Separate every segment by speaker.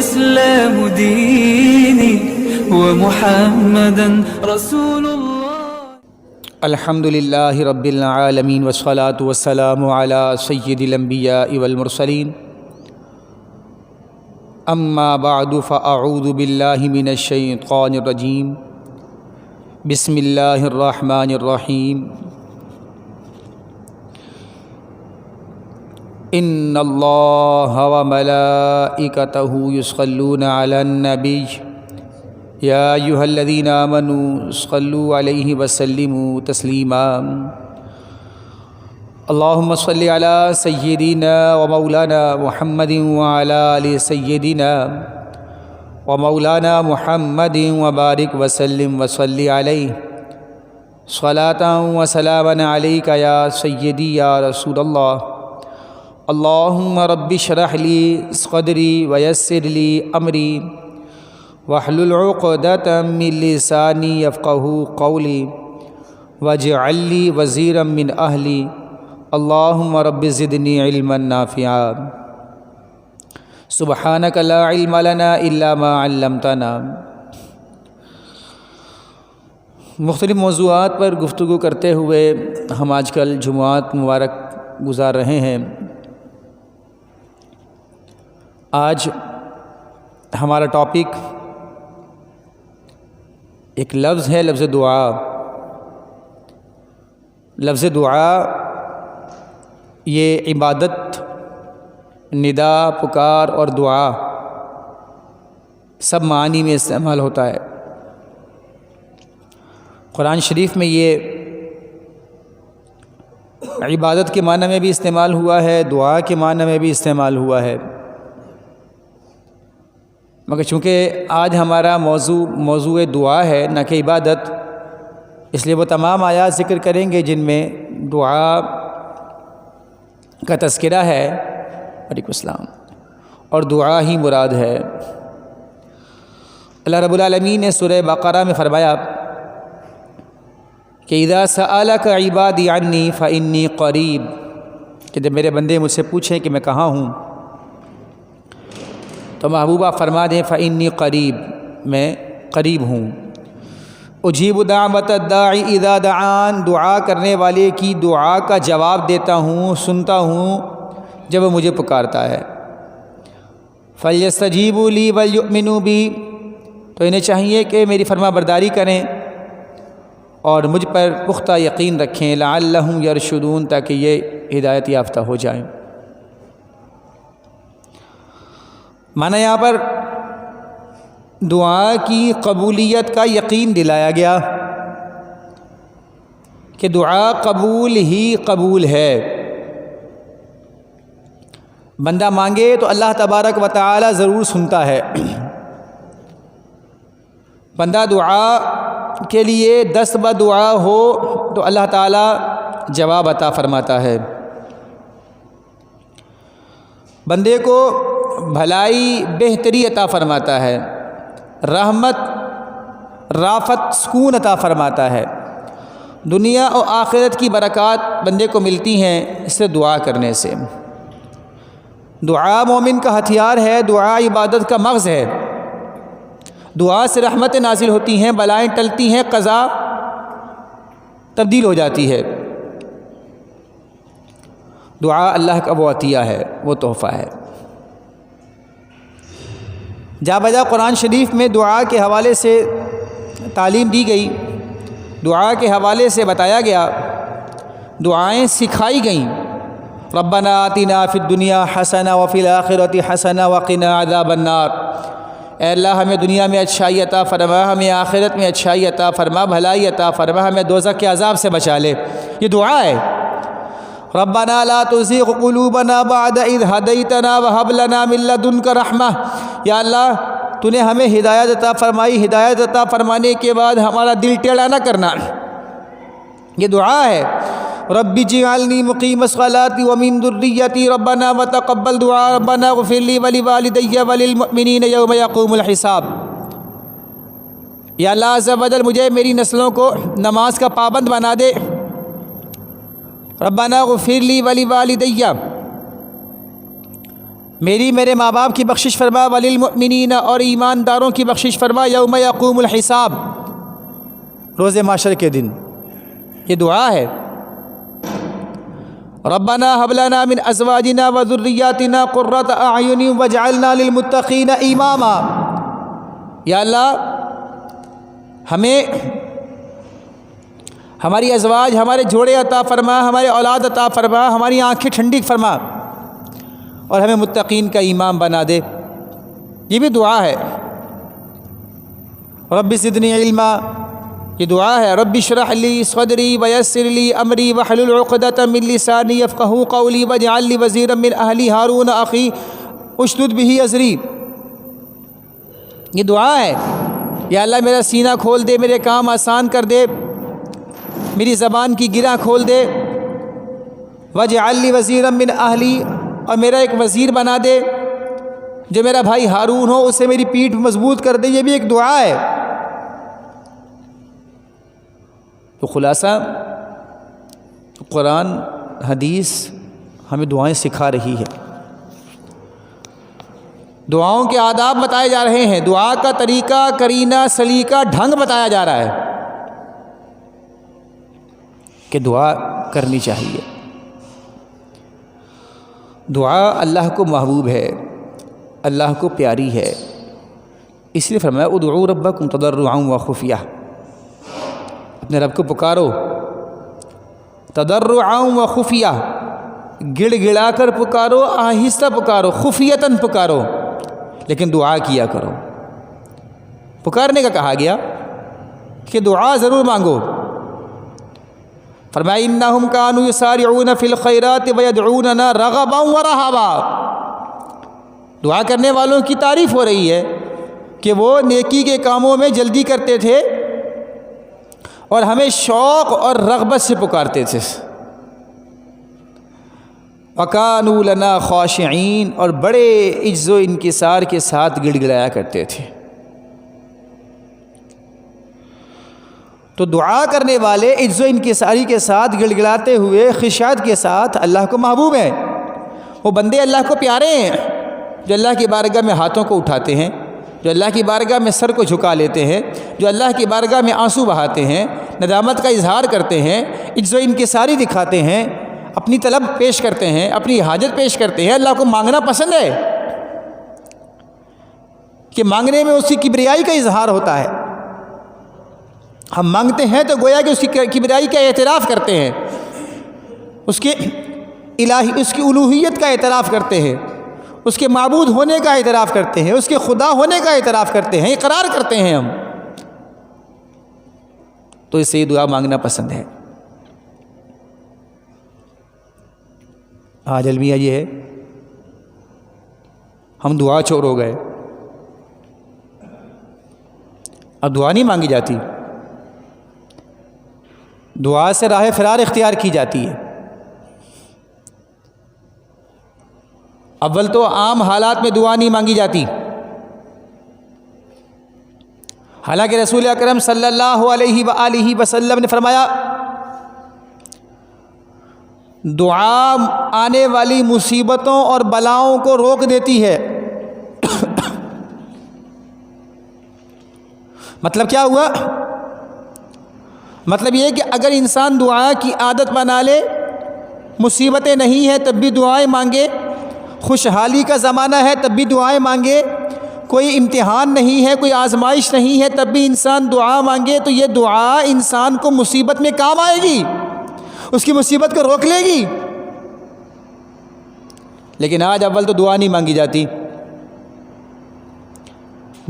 Speaker 1: والإسلام ديني ومحمدا رسول الله.
Speaker 2: الحمد للہ رب العالمین والصلاة والسلام علی سید الانبیاء والمرسلین اما بعد فاعوذ باللہ من الشیطان الرجیم بسم اللہ الرحمن الرحیم ان اللہ وملائکتہ یصلون علی النبی یا ایھا الذین آمنوا صلوا علیہ وسلموا تسلیما اللہم صل علی سیدنا و مولانا محمد وعلی آل سیدنا و مولانا محمد وبارک وسلم وصلی علیہ صلاۃ و سلاما علیک یا سیدی یا رسول اللہ. اللہم رب اشرح لی صدری ویسر لی امری واحلل عقدۃ من لسانی یفقہوا قولی واجعل لی وزیرا من اہلی. اللہم رب زدنی علما نافعا سبحانک لا علم لنا الا ما علمتنا. مختلف موضوعات پر گفتگو کرتے ہوئے ہم آج کل جمعات مبارک گزار رہے ہیں. آج ہمارا ٹاپک ایک لفظ ہے، لفظ دعا. لفظ دعا یہ عبادت، ندا، پکار اور دعا سب معانی میں استعمال ہوتا ہے. قرآن شریف میں یہ عبادت کے معنی میں بھی استعمال ہوا ہے، دعا کے معنی میں بھی استعمال ہوا ہے. مگر چونکہ آج ہمارا موضوع دعا ہے نہ کہ عبادت، اس لیے وہ تمام آیات ذکر کریں گے جن میں دعا کا تذکرہ ہے. وعلیکم السلام. اور دعا ہی مراد ہے. اللہ رب العالمین نے سورہ بقرہ میں فرمایا کہ اذا سألک عبادی عنی فإنی قریب، کہ جب میرے بندے مجھ سے پوچھیں کہ میں کہاں ہوں تو محبوبہ فرما دیں فإنی قریب، میں قریب ہوں. اجیب دعوت الداعی اذا دعان، دعا کرنے والے کی دعا کا جواب دیتا ہوں، سنتا ہوں جب وہ مجھے پکارتا ہے. فلیستجیبوا لی ولیؤمنوا بی، تو انہیں چاہیے کہ میری فرما برداری کریں اور مجھ پر پختہ یقین رکھیں. لعلہم یرشدون، تاکہ یہ ہدایت یافتہ ہو جائیں. معنی یہاں پر دعا کی قبولیت کا یقین دلایا گیا کہ دعا قبول ہی قبول ہے. بندہ مانگے تو اللہ تبارک و تعالی ضرور سنتا ہے. بندہ دعا کے لیے دست بدعا ہو تو اللہ تعالی جواب عطا فرماتا ہے. بندے کو بھلائی بہتری عطا فرماتا ہے، رحمت رافت سکون عطا فرماتا ہے. دنیا اور آخرت کی برکات بندے کو ملتی ہیں اس سے دعا کرنے سے. دعا مومن کا ہتھیار ہے، دعا عبادت کا مغز ہے. دعا سے رحمتیں نازل ہوتی ہیں، بلائیں ٹلتی ہیں، قضا تبدیل ہو جاتی ہے. دعا اللہ کا وہ عطیہ ہے، وہ تحفہ ہے. جا بجا قرآن شریف میں دعا کے حوالے سے تعلیم دی گئی، دعا کے حوالے سے بتایا گیا، دعائیں سکھائی گئیں. ربنا آتنا فی الدنیا حسنہ وفی الآخرۃ حسنہ وقنا عذاب النار. اے اللہ ہمیں دنیا میں اچھائی عطا فرما، ہمیں آخرت میں اچھائی عطا فرما، بھلائی عطا فرما، ہمیں دوزخ کے عذاب سے بچا لے. یہ دعا ہے. ربنا لا تزغ قلوبنا بعد اذ هديتنا وهب لنا من لدنك رحمہ. یا اللہ تو نے ہمیں ہدایت عطا فرمائی، ہدایت عطا فرمانے کے بعد ہمارا دل ٹیڑھا نہ کرنا. یہ دعا ہے. رب اجعلنی مقیم الصلاۃ ومن ذریتی ربنا وتقبل دعاء ربنا اغفر لی ولوالدی وللمؤمنین یوم یقوم الحساب. یا اللہ عز و جل مجھے میری نسلوں کو نماز کا پابند بنا دے. ربنا اغفر لی ولوالدی، میری میرے ماں باپ کی بخشش فرما، وللمؤمنین اور ایمانداروں کی بخشش فرما، یوم یقوم الحساب روز محشر کے دن۔ یہ دعا ہے۔ ربنا هب لنا من ازواجنا وذرياتنا قرة اعین واجعلنا للمتقین اماما۔ یا اللہ ہمیں ہماری ازواج، ہمارے جوڑے عطا فرما، ہمارے اولاد عطا فرما، ہماری آنکھیں ٹھنڈی فرما اور ہمیں متقین کا امام بنا دے۔ یہ بھی دعا ہے۔ رب زدنی علما، یہ دعا ہے۔ رب اشرح لی صدری ویسر لی امری واحلل عقدۃ من لسانی یفقہوا قولی واجعل لی وزیرا من اہلی ہارون اخی اشدد بہ ازری۔ یہ دعا ہے۔ یا اللہ میرا سینہ کھول دے، میرے کام آسان کر دے، میری زبان کی گرہ کھول دے۔ واجعل لی وزیرا من اہلی، اور میرا ایک وزیر بنا دے جو میرا بھائی ہارون ہو، اسے میری پیٹھ مضبوط کر دے۔ یہ بھی ایک دعا ہے۔ تو خلاصہ قرآن حدیث ہمیں دعائیں سکھا رہی ہے، دعاؤں کے آداب بتائے جا رہے ہیں، دعا کا طریقہ، کرینہ، سلیقہ، ڈھنگ بتایا جا رہا ہے کہ دعا کرنی چاہیے۔ دعا اللہ کو محبوب ہے، اللہ کو پیاری ہے، اس لیے فرمایا ادعوا ربکم تضرعا وخفیہ، اپنے رب کو پکارو تضرعا وخفیہ، گڑ گڑا کر پکارو، آہستہ پکارو، خفیتاً پکارو، لیکن دعا کیا کرو۔ پکارنے کا کہا گیا کہ دعا ضرور مانگو۔ فرمایا انہم کانوا یسارعون فی الخیرات ویدعوننا رغبا ورہبا۔ دعا کرنے والوں کی تعریف ہو رہی ہے کہ وہ نیکی کے کاموں میں جلدی کرتے تھے اور ہمیں شوق اور رغبت سے پکارتے تھے۔ وَكَانُوا لَنَا خَاشِعِينَ، اور بڑے عجز و انکسار کے ساتھ گڑ گڑایا کرتے تھے۔ تو دعا کرنے والے عجز و انکساری کے ساتھ گڑ گڑاتے ہوئے خشاعت کے ساتھ اللہ کو محبوب ہیں۔ وہ بندے اللہ کو پیارے ہیں جو اللہ کی بارگاہ میں ہاتھوں کو اٹھاتے ہیں، جو اللہ کی بارگاہ میں سر کو جھکا لیتے ہیں، جو اللہ کی بارگاہ میں آنسو بہاتے ہیں، ندامت کا اظہار کرتے ہیں، عجز و انکساری دکھاتے ہیں، اپنی طلب پیش کرتے ہیں، اپنی حاجت پیش کرتے ہیں۔ اللہ کو مانگنا پسند ہے کہ مانگنے میں اس کی کبریائی کا اظہار ہوتا ہے۔ ہم مانگتے ہیں تو گویا کہ اس کی کبریائی کا اعتراف کرتے ہیں، اس کی الوہیت کا اعتراف کرتے ہیں، اس کے معبود ہونے کا اعتراف کرتے ہیں، اس کے خدا ہونے کا اعتراف کرتے ہیں، اقرار کرتے ہیں ہم۔ تو اس سے یہ دعا مانگنا پسند ہے۔ آج المیہ یہ ہے ہم دعا چور ہو گئے، اب دعا نہیں مانگی جاتی، دعا سے راہ فرار اختیار کی جاتی ہے۔ اول تو عام حالات میں دعا نہیں مانگی جاتی، حالانکہ رسول اکرم صلی اللہ علیہ وآلہ وسلم نے فرمایا دعا آنے والی مصیبتوں اور بلاؤں کو روک دیتی ہے۔ مطلب کیا ہوا؟ مطلب یہ کہ اگر انسان دعا کی عادت بنا لے، مصیبتیں نہیں ہیں تب بھی دعائیں مانگے، خوشحالی کا زمانہ ہے تب بھی دعائیں مانگے، کوئی امتحان نہیں ہے، کوئی آزمائش نہیں ہے تب بھی انسان دعا مانگے، تو یہ دعا انسان کو مصیبت میں کام آئے گی، اس کی مصیبت کو روک لے گی۔ لیکن آج اول تو دعا نہیں مانگی جاتی،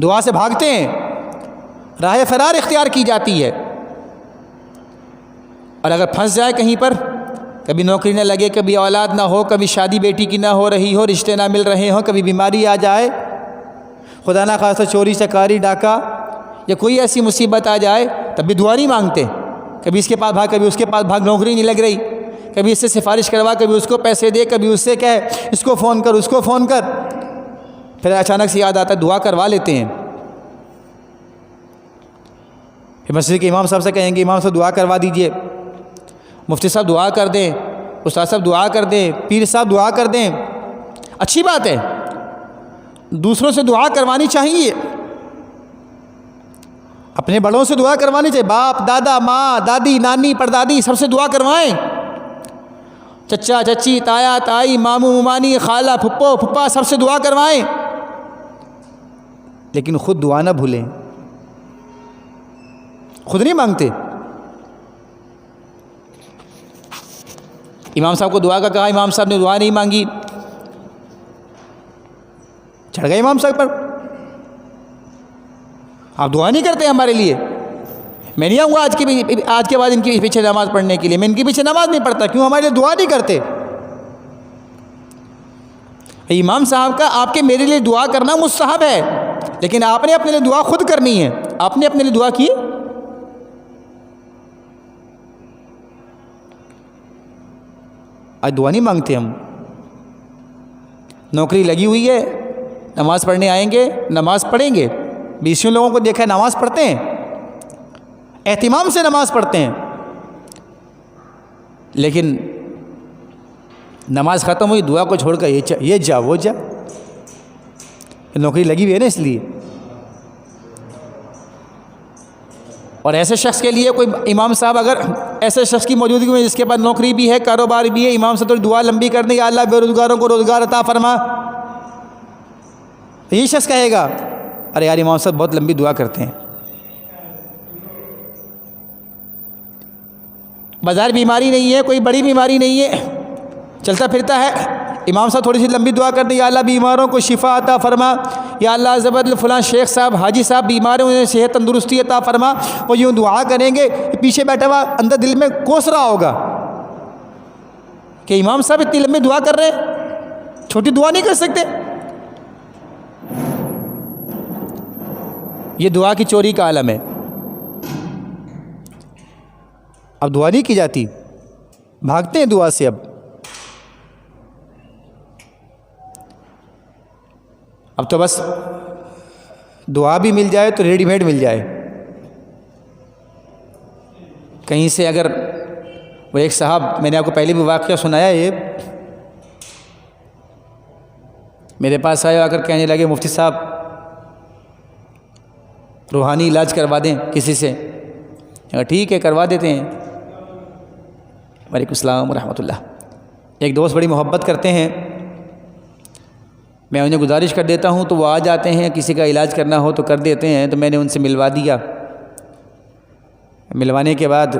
Speaker 2: دعا سے بھاگتے ہیں، راہ فرار اختیار کی جاتی ہے، اور اگر پھنس جائے کہیں پر، کبھی نوکری نہ لگے، کبھی اولاد نہ ہو، کبھی شادی بیٹی کی نہ ہو رہی ہو، رشتے نہ مل رہے ہوں، کبھی بیماری آ جائے، خدا نہ خواستہ چوری چکاری ڈاکہ یا کوئی ایسی مصیبت آ جائے، تب بھی دعا نہیں مانگتے۔ کبھی اس کے پاس بھاگ، کبھی اس کے پاس بھاگ، نوکری نہیں لگ رہی، کبھی اس سے سفارش کروا، کبھی اس کو پیسے دے، کبھی اس سے کہے اس کو فون کر، اس کو فون کر، پھر اچانک سے یاد آتا ہے دعا کروا لیتے ہیں۔ پھر مسجد کے امام صاحب سے کہیں گے امام صاحب دعا کروا دیجئے، مفتی صاحب دعا کر دیں، استاد صاحب دعا کر دیں، پیر صاحب دعا کر دیں۔ اچھی بات ہے، دوسروں سے دعا کروانی چاہیے، اپنے بڑوں سے دعا کروانی چاہیے، باپ، دادا، ماں، دادی، نانی، پردادی سب سے دعا کروائیں، چچا، چچی، تایا، تائی، ماموں، ممانی، خالہ، پھپھو، پھپھا سب سے دعا کروائیں، لیکن خود دعا نہ بھولیں، خود نہیں مانگتے۔ امام صاحب کو دعا کا کہا، امام صاحب نے دعا نہیں مانگی، چڑھ گئے امام صاحب پر، آپ دعا نہیں کرتے ہمارے لیے، میں نہیں آؤں گا آج کے بعد ان کے پیچھے نماز پڑھنے کے لیے، میں ان کے پیچھے نماز نہیں پڑھتا، کیوں؟ ہمارے لیے دعا نہیں کرتے۔ امام صاحب کا آپ کے میرے لیے دعا کرنا مستحب ہے، لیکن آپ نے اپنے لیے دعا خود کرنی ہے، آپ نے اپنے لیے دعا کی؟ آج دعا نہیں مانگتے ہم، نوکری لگی ہوئی ہے، نماز پڑھنے آئیں گے، نماز پڑھیں گے، بیسوں لوگوں کو دیکھا ہے نماز پڑھتے ہیں، اہتمام سے نماز پڑھتے ہیں، لیکن نماز ختم ہوئی دعا کو چھوڑ کر یہ جا وہ جا، نوکری لگی ہوئی ہے نا اس لیے۔ اور ایسے شخص کے لیے کوئی امام صاحب اگر ایسے شخص کی موجودگی میں جس کے پاس نوکری بھی ہے، کاروبار بھی ہے، امام سے تو دعا لمبی کر دیں، یا اللہ بے روزگاروں کو روزگار عطا فرما، یہ شخص کہے گا ارے یار امام صاحب بہت لمبی دعا کرتے ہیں۔ بازار بیماری نہیں ہے، کوئی بڑی بیماری نہیں ہے، چلتا پھرتا ہے، امام صاحب تھوڑی سی لمبی دعا کر دیں، یا اللہ بیماروں کو شفا عطا فرما، یا اللہ زبر فلاں شیخ صاحب، حاجی صاحب بیمار ہیں، انہیں صحت تندرستی عطا فرما، وہ یوں دعا کریں گے، پیچھے بیٹھا ہوا اندر دل میں کوس رہا ہوگا کہ امام صاحب اتنی لمبی دعا کر رہے ہیں، چھوٹی دعا نہیں کر سکتے؟ یہ دعا کی چوری کا عالم ہے، اب دعا نہیں کی جاتی، بھاگتے ہیں دعا سے۔ اب تو بس دعا بھی مل جائے تو ریڈی میڈ مل جائے، کہیں سے اگر وہ ایک صاحب، میں نے آپ کو پہلے بھی واقعہ سنایا، یہ میرے پاس آئے آ کر کہنے لگے مفتی صاحب روحانی علاج کروا دیں کسی سے، ٹھیک ہے کروا دیتے ہیں۔ وعلیکم السلام ورحمۃ اللہ۔ ایک دوست بڑی محبت کرتے ہیں، میں انہیں گزارش کر دیتا ہوں تو وہ آ جاتے ہیں، کسی کا علاج کرنا ہو تو کر دیتے ہیں، تو میں نے ان سے ملوا دیا۔ ملوانے کے بعد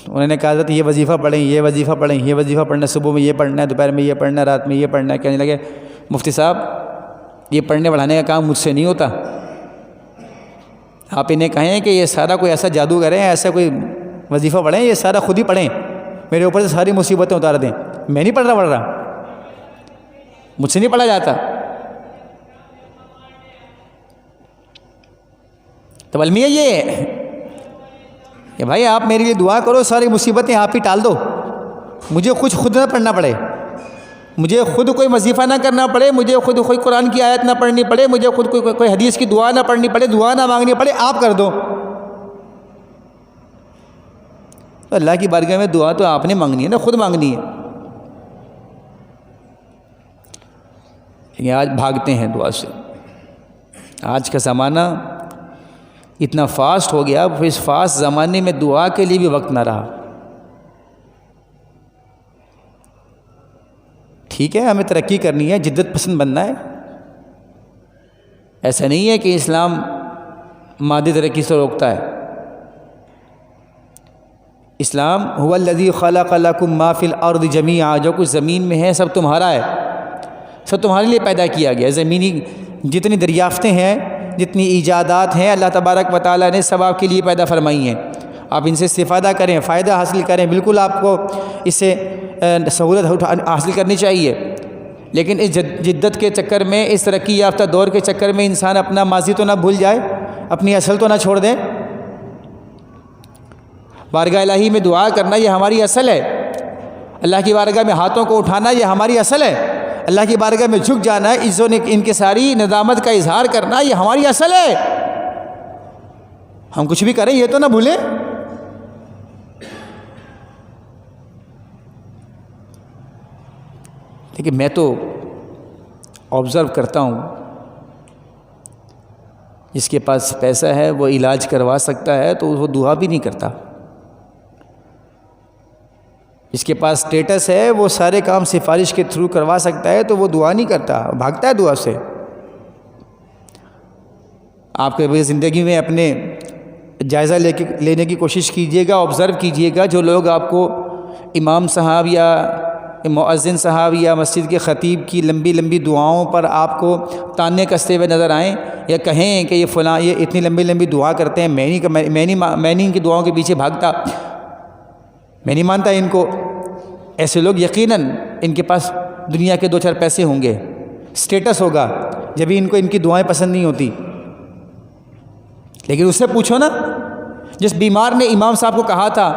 Speaker 2: انہوں نے کہا حضرت یہ وظیفہ پڑھیں، یہ وظیفہ پڑھیں، یہ وظیفہ پڑھنا، صبح میں یہ پڑھنا ہے، دوپہر میں یہ پڑھنا ہے، رات میں یہ پڑھنا ہے۔ کہنے لگے مفتی صاحب یہ پڑھنے پڑھانے کا کام مجھ سے نہیں ہوتا، آپ انہیں کہیں کہ یہ سارا کوئی ایسا جادو کریں، ایسا کوئی وظیفہ پڑھیں، یہ سارا خود ہی پڑھیں، میرے اوپر سے ساری مصیبتیں اتار دیں، میں نہیں پڑھ رہا، مجھ سے نہیں پڑھا جاتا۔ تو المیہ یہ ہے کہ بھائی آپ میرے لیے دعا کرو، ساری مصیبتیں آپ ہی ٹال دو، مجھے کچھ خود نہ پڑھنا پڑے، مجھے خود کوئی وظیفہ نہ کرنا پڑے، مجھے خود کوئی قرآن کی آیت نہ پڑھنی پڑے، مجھے خود کوئی حدیث کی دعا نہ پڑھنی پڑے، دعا نہ مانگنی پڑے، آپ کر دو۔ تو اللہ کی بارگاہ میں دعا تو آپ نے مانگنی ہے نا، خود مانگنی ہے۔ لیکن آج بھاگتے ہیں دعا سے، آج کا زمانہ اتنا فاسٹ ہو گیا، اس فاسٹ زمانے میں دعا کے لیے بھی وقت نہ رہا۔ ٹھیک ہے ہمیں ترقی کرنی ہے، جدت پسند بننا ہے، ایسا نہیں ہے کہ اسلام مادی ترقی سے روکتا ہے۔ اسلام هو الذی خلق لکم ما فی الارض جمیعا، جو کچھ زمین میں ہے سب تمہارا ہے، سب تمہارے لیے پیدا کیا گیا۔ زمینی جتنی دریافتیں ہیں، جتنی ایجادات ہیں، اللہ تبارک و تعالیٰ نے سب آپ کے لیے پیدا فرمائی ہیں، آپ ان سے استفادہ کریں، فائدہ حاصل کریں، بالکل آپ کو اس سے سہولت حاصل کرنی چاہیے۔ لیکن اس جدت کے چکر میں، اس ترقی یافتہ دور کے چکر میں انسان اپنا ماضی تو نہ بھول جائے، اپنی اصل تو نہ چھوڑ دیں۔ بارگاہ الہی میں دعا کرنا یہ ہماری اصل ہے، اللہ کی بارگاہ میں ہاتھوں کو اٹھانا یہ ہماری اصل ہے، اللہ کی بارگاہ میں جھک جانا، عزت و انکساری ندامت کا اظہار کرنا یہ ہماری اصل ہے۔ ہم کچھ بھی کریں یہ تو نہ بھولیں۔ لیکن میں تو آبزرو کرتا ہوں جس کے پاس پیسہ ہے وہ علاج کروا سکتا ہے تو وہ دعا بھی نہیں کرتا. جس کے پاس اسٹیٹس ہے وہ سارے کام سفارش کے تھرو کروا سکتا ہے تو وہ دعا نہیں کرتا, بھاگتا ہے دعا سے. آپ کے زندگی میں اپنے جائزہ لینے کی کوشش کیجئے گا, آبزرو کیجئے گا. جو لوگ آپ کو امام صاحب یا مؤذن صاحب یا مسجد کے خطیب کی لمبی لمبی دعاؤں پر آپ کو تانے کستے ہوئے نظر آئیں یا کہیں کہ یہ فلاں یہ اتنی لمبی لمبی دعا کرتے ہیں, میں نہیں ان کی دعاؤں کے پیچھے بھاگتا, میں نہیں مانتا ان کو, ایسے لوگ یقیناً ان کے پاس دنیا کے 2-4 پیسے ہوں گے, اسٹیٹس ہوگا, جبھی ان کو ان کی دعائیں پسند نہیں ہوتی. لیکن اس سے پوچھو نا, جس بیمار نے امام صاحب کو کہا تھا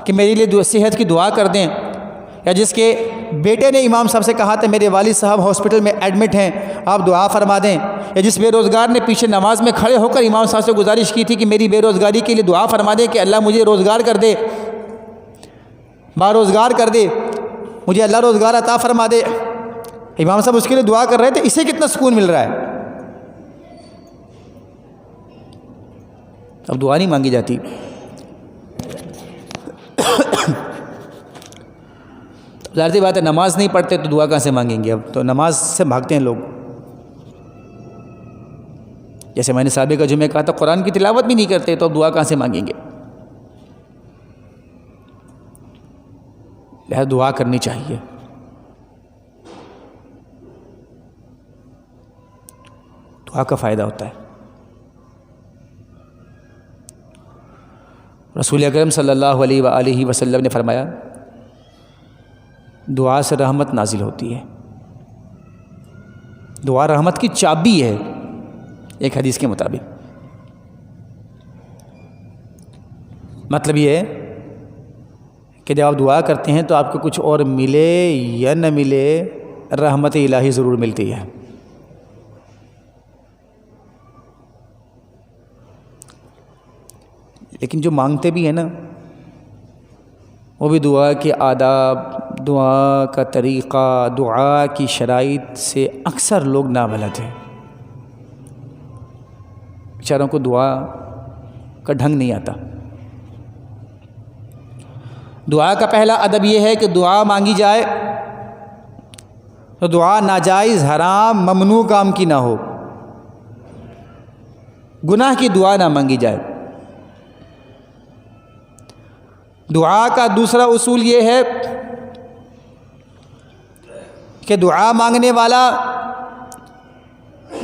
Speaker 2: کہ میرے لیے صحت کی دعا کر دیں, یا جس کے بیٹے نے امام صاحب سے کہا تھا میرے والد صاحب ہاسپٹل میں ایڈمٹ ہیں آپ دعا فرما دیں, یا جس بے روزگار نے پیچھے نماز میں کھڑے ہو کر امام صاحب سے گزارش کی تھی کہ میری بے روزگاری کے لیے دعا فرما دیں کہ اللہ مجھے روزگار کر دے, باروزگار کر دے, مجھے اللہ روزگار عطا فرما دے. امام صاحب اس کے لیے دعا کر رہے تھے, اسے کتنا سکون مل رہا ہے. اب دعا نہیں مانگی جاتی. ظاہر سی بات ہے نماز نہیں پڑھتے تو دعا کہاں سے مانگیں گے. اب تو نماز سے بھاگتے ہیں لوگ. جیسے میں نے سابقہ جمعہ کہا تھا قرآن کی تلاوت بھی نہیں کرتے تو اب دعا کہاں سے مانگیں گے. لہذا دعا کرنی چاہیے. دعا کا فائدہ ہوتا ہے. رسول اکرم صلی اللہ علیہ وآلہ وسلم نے فرمایا دعا سے رحمت نازل ہوتی ہے. دعا رحمت کی چابی ہے ایک حدیث کے مطابق. مطلب یہ ہے کہ جب آپ دعا کرتے ہیں تو آپ کو کچھ اور ملے یا نہ ملے, رحمت الہی ضرور ملتی ہے. لیکن جو مانگتے بھی ہیں نا وہ بھی دعا کے آداب, دعا کا طریقہ, دعا کی شرائط سے اکثر لوگ نابلد ہیں. بیچاروں کو دعا کا ڈھنگ نہیں آتا. دعا کا پہلا ادب یہ ہے کہ دعا مانگی جائے تو دعا ناجائز, حرام, ممنوع کام کی نہ ہو. گناہ کی دعا نہ مانگی جائے. دعا کا دوسرا اصول یہ ہے کہ دعا مانگنے والا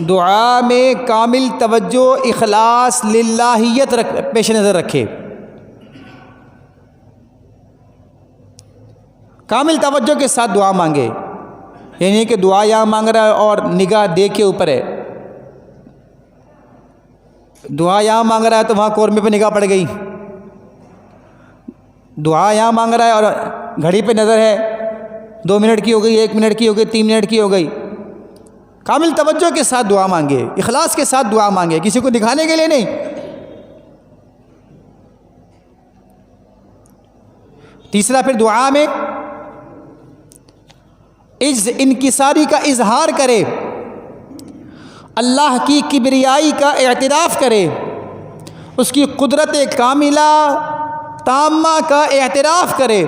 Speaker 2: دعا میں کامل توجہ, اخلاص, للہیت پیش نظر رکھے. کامل توجہ کے ساتھ دعا مانگے. یعنی کہ دعا یہاں مانگ رہا ہے اور نگاہ دیکھ کے اوپر ہے. دعا یہاں مانگ رہا ہے تو وہاں قورمے پہ نگاہ پڑ گئی. دعا یہاں مانگ رہا ہے اور گھڑی پہ نظر ہے, 2 منٹ کی ہو گئی, 1 منٹ کی ہو گئی, 3 منٹ کی ہو گئی. کامل توجہ کے ساتھ دعا مانگے, اخلاص کے ساتھ دعا مانگے, کسی کو دکھانے کے لیے نہیں. تیسرا پھر دعا میں انکساری کا اظہار کرے, اللہ کی کبریائی کا اعتراف کرے, اس کی قدرت کاملہ تامہ کا اعتراف کرے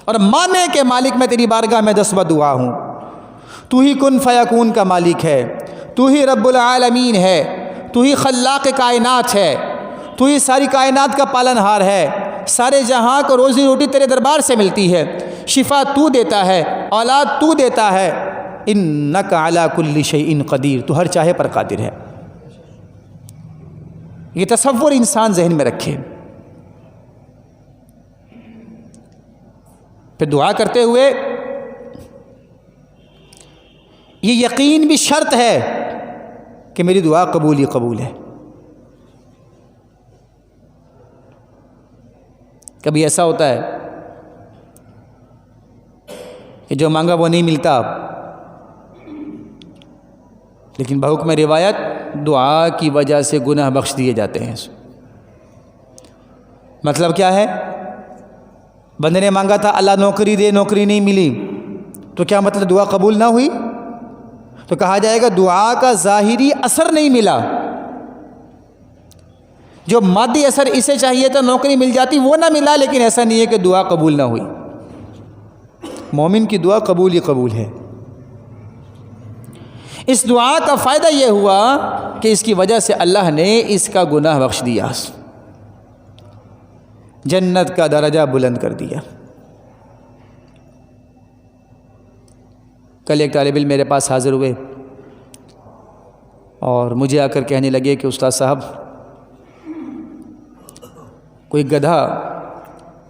Speaker 2: اور مانے کہ مالک میں تیری بارگاہ میں دستبہ دعا ہوں. تو ہی کن فیکون کا مالک ہے, تو ہی رب العالمین ہے, تو ہی خلاق کائنات ہے, تو ہی ساری کائنات کا پالنہار ہے. سارے جہاں کو روزی روٹی تیرے دربار سے ملتی ہے, شفا تو دیتا ہے, اولاد تو دیتا ہے. انک علی کل شیء قدیر, تو ہر چاہے پر قادر ہے. یہ تصور انسان ذہن میں رکھے. پھر دعا کرتے ہوئے یہ یقین بھی شرط ہے کہ میری دعا قبول ہی قبول ہے. کبھی ایسا ہوتا ہے کہ جو مانگا وہ نہیں ملتا, لیکن بحکم روایت دعا کی وجہ سے گناہ بخش دیے جاتے ہیں. مطلب کیا ہے؟ بندے نے مانگا تھا اللہ نوکری دے, نوکری نہیں ملی, تو کیا مطلب دعا قبول نہ ہوئی؟ تو کہا جائے گا دعا کا ظاہری اثر نہیں ملا, جو مادی اثر اسے چاہیے تو نوکری مل جاتی، وہ نہ ملا، لیکن ایسا نہیں ہے کہ دعا قبول نہ ہوئی۔ مومن کی دعا قبول ہی قبول ہے۔ اس دعا کا فائدہ یہ ہوا کہ اس کی وجہ سے اللہ نے اس کا گناہ بخش دیا، جنت کا درجہ بلند کر دیا۔ کل ایک طالب علم میرے پاس حاضر ہوئے اور مجھے آ کر کہنے لگے کہ استاد صاحب، کوئی گدھا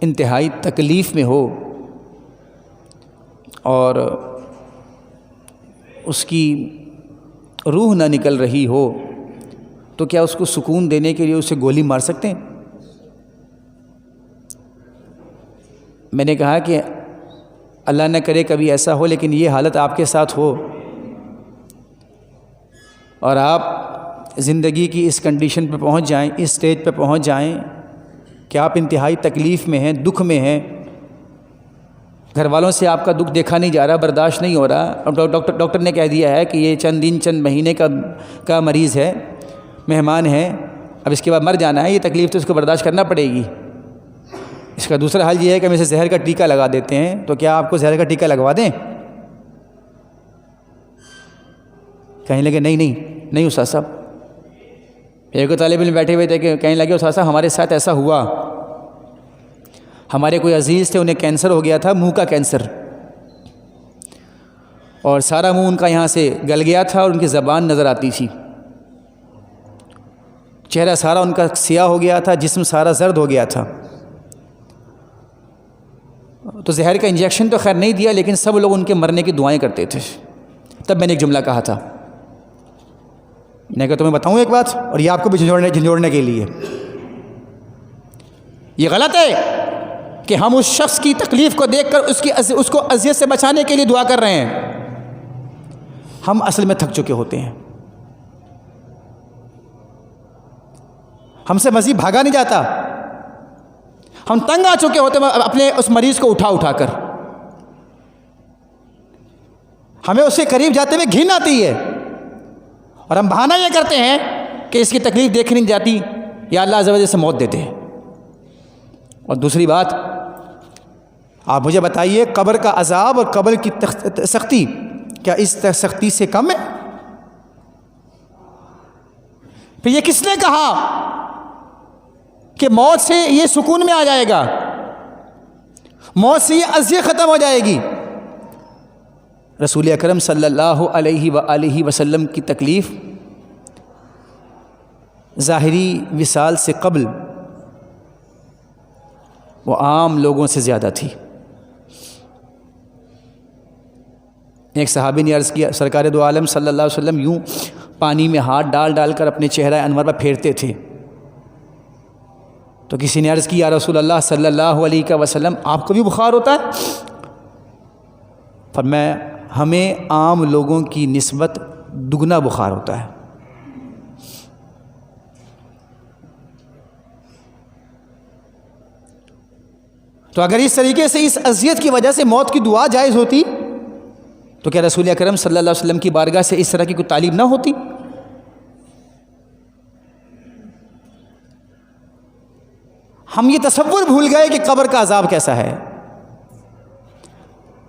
Speaker 2: انتہائی تکلیف میں ہو اور اس کی روح نہ نکل رہی ہو تو کیا اس کو سکون دینے کے لیے اسے گولی مار سکتے ہیں؟ میں نے کہا کہ اللہ نہ کرے کبھی ایسا ہو، لیکن یہ حالت آپ کے ساتھ ہو اور آپ زندگی کی اس کنڈیشن پہ پہنچ جائیں، اس سٹیج پہ پہنچ جائیں کہ آپ انتہائی تکلیف میں ہیں، دکھ میں ہیں، گھر والوں سے آپ کا دکھ دیکھا نہیں جا رہا، برداشت نہیں ہو رہا، اب ڈاکٹر نے کہہ دیا ہے کہ یہ چند دن چند مہینے کا مریض ہے، مہمان ہے، اب اس کے بعد مر جانا ہے، یہ تکلیف تو اس کو برداشت کرنا پڑے گی۔ اس کا دوسرا حل یہ ہے کہ ہم اسے زہر کا ٹیکہ لگا دیتے ہیں، تو کیا آپ کو زہر کا ٹیکہ لگوا دیں؟ کہنے لگے نہیں استاد صاحب۔ ایک طالب علم بیٹھے ہوئے تھے کہ کہنے لگے استاد صاحب ہمارے ساتھ ایسا ہوا، ہمارے کوئی عزیز تھے، انہیں کینسر ہو گیا تھا، منہ کا کینسر، اور سارا منہ ان کا یہاں سے گل گیا تھا اور ان کی زبان نظر آتی تھی، چہرہ سارا ان کا سیاہ ہو گیا تھا، جسم سارا زرد ہو گیا تھا۔ تو زہر کا انجیکشن تو خیر نہیں دیا، لیکن سب لوگ ان کے مرنے کی دعائیں کرتے تھے۔ تب میں نے ایک جملہ کہا تھا، میں نے کہا تمہیں بتاؤں ایک بات، اور یہ آپ کو بھی جھنجھوڑنے کے لیے، یہ غلط ہے کہ ہم اس شخص کی تکلیف کو دیکھ کر اس کو اذیت سے بچانے کے لیے دعا کر رہے ہیں۔ ہم اصل میں تھک چکے ہوتے ہیں، ہم سے مزید بھاگا نہیں جاتا، ہم تنگ آ چکے ہوتے ہیں اپنے اس مریض کو اٹھا کر، ہمیں اس کے قریب جاتے ہوئے گھن آتی ہے، اور ہم بہانہ یہ کرتے ہیں کہ اس کی تکلیف دیکھنی نہیں جاتی، یا اللہ عز و جل سے موت دیتے ہیں۔ اور دوسری بات، آپ مجھے بتائیے، قبر کا عذاب اور قبر کی سختی کیا اس سختی سے کم ہے؟ پھر یہ کس نے کہا کہ موت سے یہ سکون میں آ جائے گا، موت سے یہ اذیت ختم ہو جائے گی؟ رسول اکرم صلی اللہ علیہ وآلہ وسلم کی تکلیف ظاہری وصال سے قبل وہ عام لوگوں سے زیادہ تھی۔ ایک صحابی نے عرض کیا، سرکار دو عالم صلی اللہ علیہ وسلم یوں پانی میں ہاتھ ڈال کر اپنے چہرہ انور پر پھیرتے تھے، تو کسی نے عرض کی، یا رسول اللہ صلی اللہ علیہ وسلم آپ کو بھی بخار ہوتا ہے؟ فرمایا، ہمیں عام لوگوں کی نسبت دگنا بخار ہوتا ہے۔ تو اگر اس طریقے سے اس اذیت کی وجہ سے موت کی دعا جائز ہوتی تو کیا رسول اکرم صلی اللہ علیہ وسلم کی بارگاہ سے اس طرح کی کوئی تعلیم نہ ہوتی؟ ہم یہ تصور بھول گئے کہ قبر کا عذاب کیسا ہے،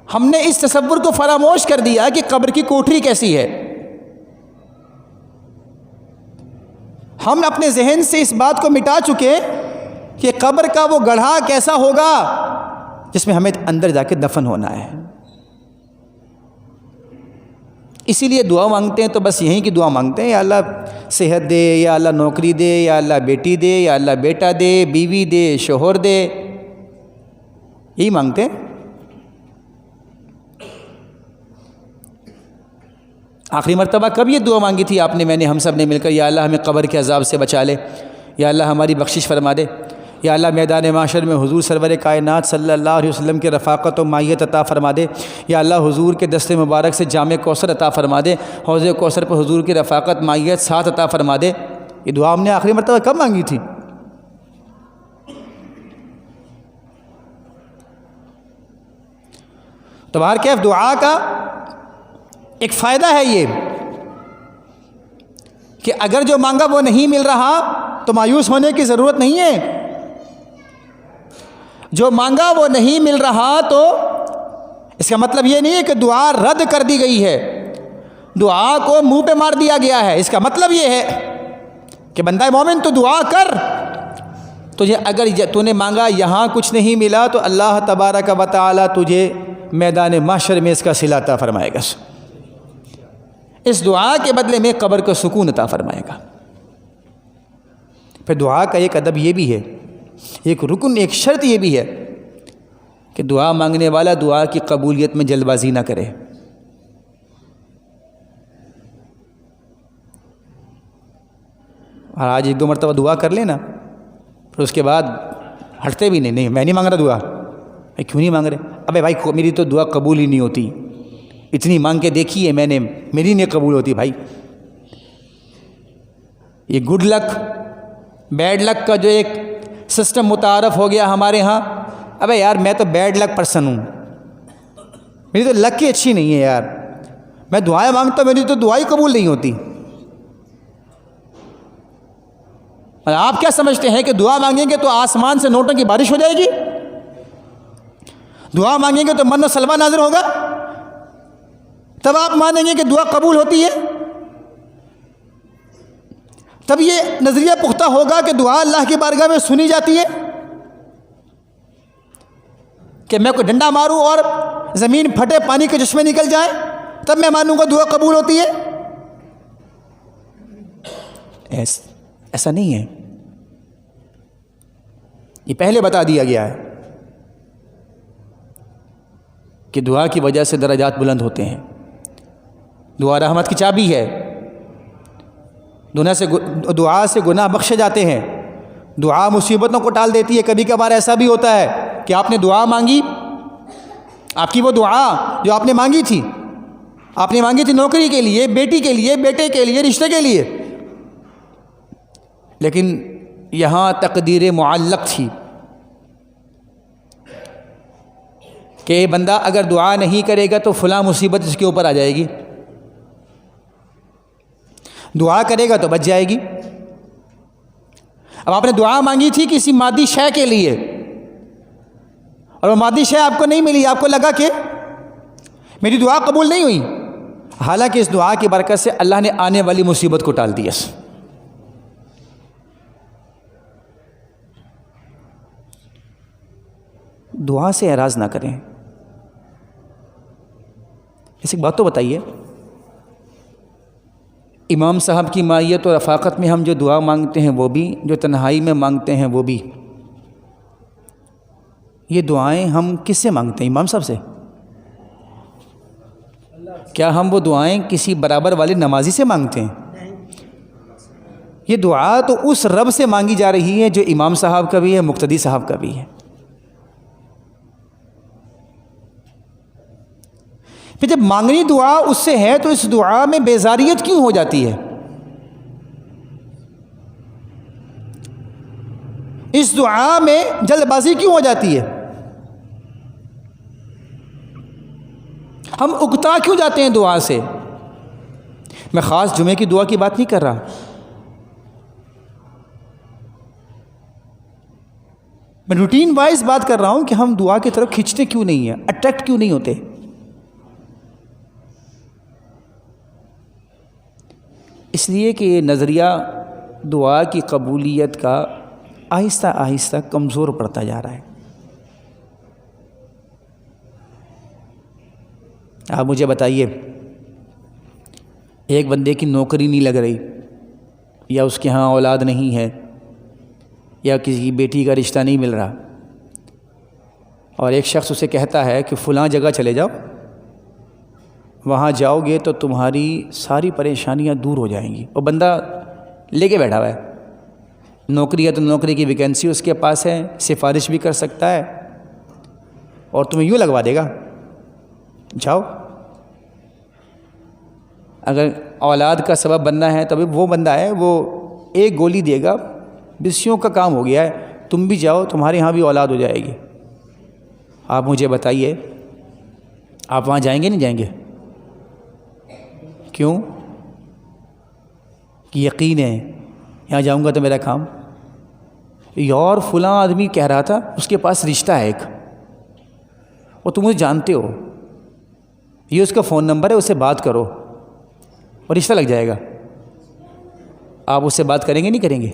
Speaker 2: ہم نے اس تصور کو فراموش کر دیا کہ قبر کی کوٹری کیسی ہے۔ ہم اپنے ذہن سے اس بات کو مٹا چکے کہ قبر کا وہ گڑھا کیسا ہوگا جس میں ہمیں اندر جا کے دفن ہونا ہے۔ اسی لیے دعا مانگتے ہیں تو بس یہیں کی دعا مانگتے ہیں، یا اللہ صحت دے، یا اللہ نوکری دے، یا اللہ بیٹی دے، یا اللہ بیٹا دے، بیوی دے، شوہر دے، یہی مانگتے ہیں۔ آخری مرتبہ کب یہ دعا مانگی تھی آپ نے، میں نے، ہم سب نے مل کر، یا اللہ ہمیں قبر کے عذاب سے بچا لے، یا اللہ ہماری بخشش فرما دے، یا اللہ میدان معاشر میں حضور سرور کائنات صلی اللہ علیہ وسلم کے رفاقت و معیت عطا فرما دے، یا اللہ حضور کے دست مبارک سے جام کوثر عطا فرما دے، حوض کوثر پر حضور کی رفاقت معیت ساتھ عطا فرما دے۔ یہ دعا ہم نے آخری مرتبہ کب مانگی تھی؟ تو بہرکیف دعا کا ایک فائدہ ہے یہ کہ اگر جو مانگا وہ نہیں مل رہا تو مایوس ہونے کی ضرورت نہیں ہے. جو مانگا وہ نہیں مل رہا تو اس کا مطلب یہ نہیں ہے کہ دعا رد کر دی گئی ہے, دعا کو منہ پہ مار دیا گیا ہے. اس کا مطلب یہ ہے کہ بندہ مومن تو دعا کر, تجھے اگر تو نے مانگا یہاں کچھ نہیں ملا تو اللہ تبارک و تعالی تجھے میدان محشر میں اس کا صلہ عطا فرمائے گا, اس دعا کے بدلے میں قبر کو سکون عطا فرمائے گا. پھر دعا کا ایک ادب یہ بھی ہے, ایک رکن, ایک شرط یہ بھی ہے کہ دعا مانگنے والا دعا کی قبولیت میں جلد بازی نہ کرے. اور آج ایک دو مرتبہ دعا کر لینا, پھر اس کے بعد ہٹتے بھی نہیں, میں نہیں مانگ رہا دعا. کیوں نہیں مانگ رہے؟ ابے بھائی میری تو دعا قبول ہی نہیں ہوتی, اتنی مانگ کے دیکھی ہے میں نے, میری نہیں قبول ہوتی. بھائی یہ گڈ لک بیڈ لک کا جو ایک سسٹم متعارف ہو گیا ہمارے ہاں, ابے یار میں تو بیڈ لک پرسن ہوں, میری تو لک ہی اچھی نہیں ہے یار, میں دعائیں مانگتا ہوں میری تو دعائیں قبول نہیں ہوتی. اور آپ کیا سمجھتے ہیں کہ دعا مانگیں گے تو آسمان سے نوٹوں کی بارش ہو جائے گی؟ دعا مانگیں گے تو من و سلوہ نازل ہوگا, تب آپ مانیں گے کہ دعا قبول ہوتی ہے؟ تب یہ نظریہ پختہ ہوگا کہ دعا اللہ کی بارگاہ میں سنی جاتی ہے؟ کہ میں کوئی ڈنڈا ماروں اور زمین پھٹے, پانی کے چشمے نکل جائیں, تب میں مانوں گا دعا قبول ہوتی ہے؟ ایسا نہیں ہے. یہ پہلے بتا دیا گیا ہے کہ دعا کی وجہ سے درجات بلند ہوتے ہیں. دعا رحمت کی چابی ہے, دعا سے گناہ بخشے جاتے ہیں, دعا مصیبتوں کو ٹال دیتی ہے. کبھی کبھار ایسا بھی ہوتا ہے کہ آپ نے دعا مانگی, آپ کی وہ دعا جو آپ نے مانگی تھی, آپ نے مانگی تھی نوکری کے لیے, بیٹی کے لیے, بیٹے کے لیے, رشتے کے لیے, لیکن یہاں تقدیر معلق تھی کہ بندہ اگر دعا نہیں کرے گا تو فلاں مصیبت اس کے اوپر آ جائے گی, دعا کرے گا تو بچ جائے گی. اب آپ نے دعا مانگی تھی کسی مادی شے کے لیے اور وہ مادی شے آپ کو نہیں ملی, آپ کو لگا کہ میری دعا قبول نہیں ہوئی, حالانکہ اس دعا کی برکت سے اللہ نے آنے والی مصیبت کو ٹال دیا. دعا سے اعراض نہ کریں. ایک بات تو بتائیے, امام صاحب کی مائیت اور رفاقت میں ہم جو دعا مانگتے ہیں وہ بھی, جو تنہائی میں مانگتے ہیں وہ بھی, یہ دعائیں ہم کس سے مانگتے ہیں؟ امام صاحب سے. کیا ہم وہ دعائیں کسی برابر والے نمازی سے مانگتے ہیں؟ یہ دعا تو اس رب سے مانگی جا رہی ہے جو امام صاحب کا بھی ہے, مقتدی صاحب کا بھی ہے. پھر جب مانگنی دعا اس سے ہے تو اس دعا میں بیزاریت کیوں ہو جاتی ہے؟ اس دعا میں جلد بازی کیوں ہو جاتی ہے؟ ہم اکتا کیوں جاتے ہیں دعا سے؟ میں خاص جمعے کی دعا کی بات نہیں کر رہا, میں روٹین وائز بات کر رہا ہوں کہ ہم دعا کی طرف کھینچتے کیوں نہیں ہیں, اٹریکٹ کیوں نہیں ہوتے. اس لیے کہ یہ نظریہ دعا کی قبولیت کا آہستہ آہستہ کمزور پڑتا جا رہا ہے. آپ مجھے بتائیے, ایک بندے کی نوکری نہیں لگ رہی, یا اس کے ہاں اولاد نہیں ہے, یا کسی کی بیٹی کا رشتہ نہیں مل رہا, اور ایک شخص اسے کہتا ہے کہ فلاں جگہ چلے جاؤ, وہاں جاؤ گے تو تمہاری ساری پریشانیاں دور ہو جائیں گی. اور بندہ لے کے بیٹھا ہوا ہے, نوکری ہے تو نوکری کی ویکینسی اس کے پاس ہے, سفارش بھی کر سکتا ہے, اور تمہیں یوں لگوا دے گا جاؤ. اگر اولاد کا سبب بننا ہے تو وہ بندہ ہے, وہ ایک گولی دے گا, بسیوں کا کام ہو گیا ہے, تم بھی جاؤ تمہارے ہاں بھی اولاد ہو جائے گی. آپ مجھے بتائیے, آپ وہاں جائیں گے نہیں جائیں گے؟ کیوں؟ کہ یقین ہے یہاں جاؤں گا تو میرا کام یار فلاں آدمی کہہ رہا تھا اس کے پاس رشتہ ہے ایک، اور تم اسے جانتے ہو، یہ اس کا فون نمبر ہے، اس سے بات کرو اور رشتہ لگ جائے گا. آپ اس سے بات کریں گے نہیں کریں گے؟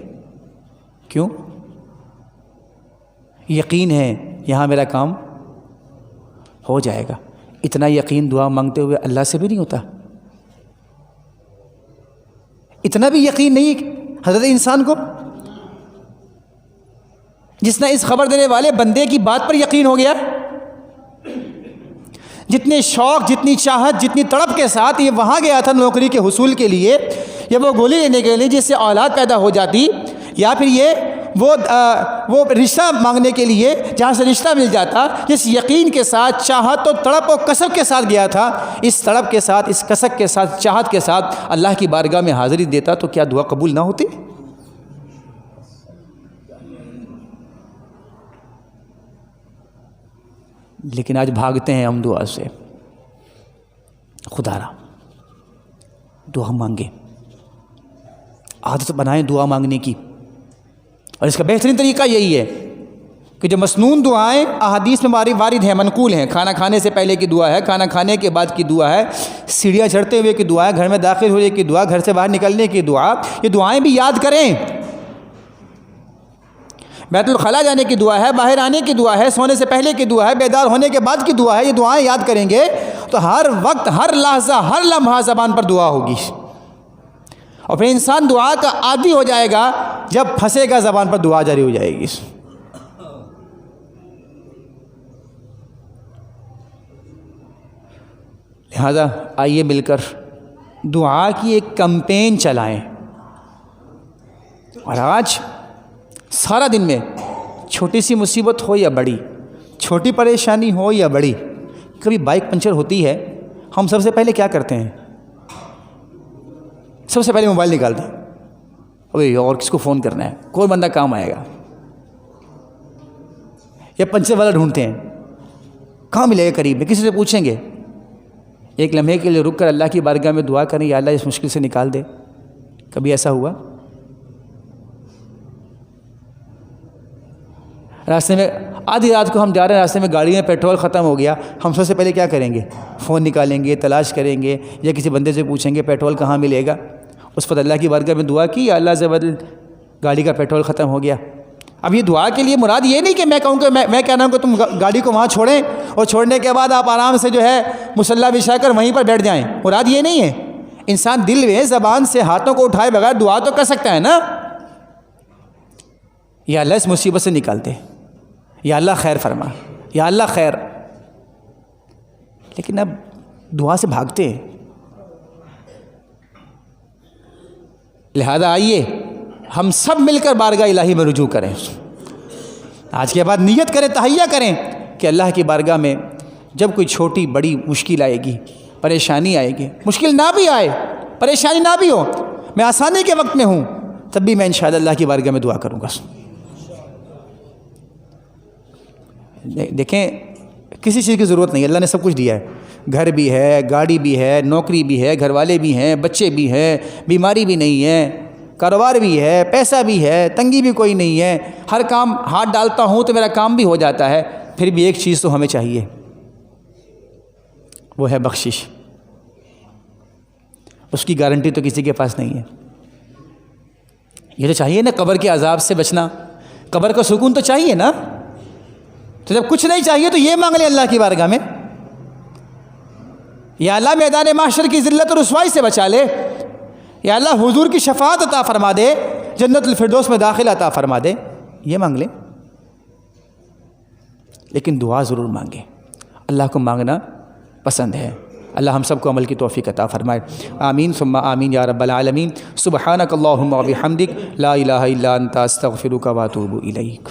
Speaker 2: کیوں؟ یقین ہے یہاں میرا کام ہو جائے گا. اتنا یقین دعا مانگتے ہوئے اللہ سے بھی نہیں ہوتا؟ اتنا بھی یقین نہیں حضرت انسان کو، جس نے اس خبر دینے والے بندے کی بات پر یقین ہو گیا؟ جتنے شوق، جتنی چاہت، جتنی تڑپ کے ساتھ یہ وہاں گیا تھا نوکری کے حصول کے لیے، یا وہ گولی لینے کے لیے جس سے اولاد پیدا ہو جاتی، یا پھر یہ وہ رشتہ مانگنے کے لیے جہاں سے رشتہ مل جاتا، جس یقین کے ساتھ، چاہت اور تڑپ اور کسب کے ساتھ گیا تھا، اس تڑپ کے ساتھ، اس کسب کے ساتھ، چاہت کے ساتھ اللہ کی بارگاہ میں حاضری دیتا تو کیا دعا قبول نہ ہوتی؟ لیکن آج بھاگتے ہیں ہم دعا سے. خدا را دعا مانگیں، عادت بنائیں دعا مانگنے کی. اور اس کا بہترین طریقہ یہی ہے کہ جو مسنون دعائیں احادیث میں وارد ہیں، منقول ہیں، کھانا کھانے سے پہلے کی دعا ہے، کھانا کھانے کے بعد کی دعا ہے، سیڑھیاں چڑھتے ہوئے کی دعا ہے، گھر میں داخل ہونے کی دعا، گھر سے باہر نکلنے کی دعا، یہ دعائیں بھی یاد کریں. بیت الخلاء جانے کی دعا ہے، باہر آنے کی دعا ہے، سونے سے پہلے کی دعا ہے، بیدار ہونے کے بعد کی دعا ہے. یہ دعائیں یاد کریں گے تو ہر وقت، ہر لحظہ، ہر لمحہ زبان پر دعا ہوگی. اور پھر انسان دعا کا عادی ہو جائے گا جب پھنسے گا زبان پر دعا جاری ہو جائے گی. لہذا آئیے مل کر دعا کی ایک کمپین چلائیں. اور آج سارا دن میں چھوٹی سی مصیبت ہو یا بڑی، چھوٹی پریشانی ہو یا بڑی، کبھی بائک پنچر ہوتی ہے، ہم سب سے پہلے کیا کرتے ہیں؟ سب سے پہلے موبائل نکالتے ہیں، ابھی اور کس کو فون کرنا ہے، کوئی بندہ کام آئے گا، یا پنچر والا ڈھونڈتے ہیں، کہاں ملے گا قریب میں، کسی سے پوچھیں گے. ایک لمحے کے لیے رک کر اللہ کی بارگاہ میں دعا کریں، یا اللہ اس مشکل سے نکال دے. کبھی ایسا ہوا؟ راستے میں آدھی رات کو ہم جا رہے ہیں، راستے میں گاڑی میں پیٹرول ختم ہو گیا، ہم سب سے پہلے کیا کریں گے؟ فون نکالیں گے، تلاش کریں گے، یا کسی بندے سے پوچھیں گے پیٹرول کہاں ملے گا. اس پر اللہ کی بارگاہ میں دعا کی، یا اللہ سے بدل گاڑی کا پیٹرول ختم ہو گیا. اب یہ دعا کے لیے مراد یہ نہیں کہ میں کہوں کہ میں کہہ رہا ہوں کہ تم گاڑی کو وہاں چھوڑیں اور چھوڑنے کے بعد آپ آرام سے جو ہے مصلی بچھا کر وہیں پر بیٹھ جائیں. مراد یہ نہیں ہے. انسان دل میں، زبان سے، ہاتھوں کو اٹھائے بغیر دعا تو کر سکتا ہے نا. یا اللہ اس مصیبت سے نکالتے، یا اللہ خیر فرما، یا اللہ خیر. لیکن اب دعا سے بھاگتے ہیں. لہذا آئیے ہم سب مل کر بارگاہ الہی میں رجوع کریں. آج کے بعد نیت کریں، تہیہ کریں کہ اللہ کی بارگاہ میں جب کوئی چھوٹی بڑی مشکل آئے گی، پریشانی آئے گی، مشکل نہ بھی آئے، پریشانی نہ بھی ہو، میں آسانی کے وقت میں ہوں، تب بھی میں انشاءاللہ اللہ کی بارگاہ میں دعا کروں گا. دیکھیں کسی چیز کی ضرورت نہیں، اللہ نے سب کچھ دیا ہے. گھر بھی ہے، گاڑی بھی ہے، نوکری بھی ہے، گھر والے بھی ہیں، بچے بھی ہیں، بیماری بھی نہیں ہے، کاروبار بھی ہے، پیسہ بھی ہے، تنگی بھی کوئی نہیں ہے. ہر کام ہاتھ ڈالتا ہوں تو میرا کام بھی ہو جاتا ہے. پھر بھی ایک چیز تو ہمیں چاہیے، وہ ہے بخشش. اس کی گارنٹی تو کسی کے پاس نہیں ہے. یہ تو چاہیے نا، قبر کے عذاب سے بچنا، قبر کا سکون تو چاہیے نا. تو جب کچھ نہیں چاہیے تو یہ مانگ لیں اللہ کی بارگاہ میں، یا اللہ میدان محشر کی ذلت اور رسوائی سے بچا لے، یا اللہ حضور کی شفاعت عطا فرما دے، جنت الفردوس میں داخل عطا فرما دے. یہ مانگ لیں. لیکن دعا ضرور مانگیں. اللہ کو مانگنا پسند ہے. اللہ ہم سب کو عمل کی توفیق عطا فرمائے. آمین ثم آمین یا رب العالمین. سبحانک اللہم و بحمدک، لا الہ الا انت، استغفرک و اتوب الیک.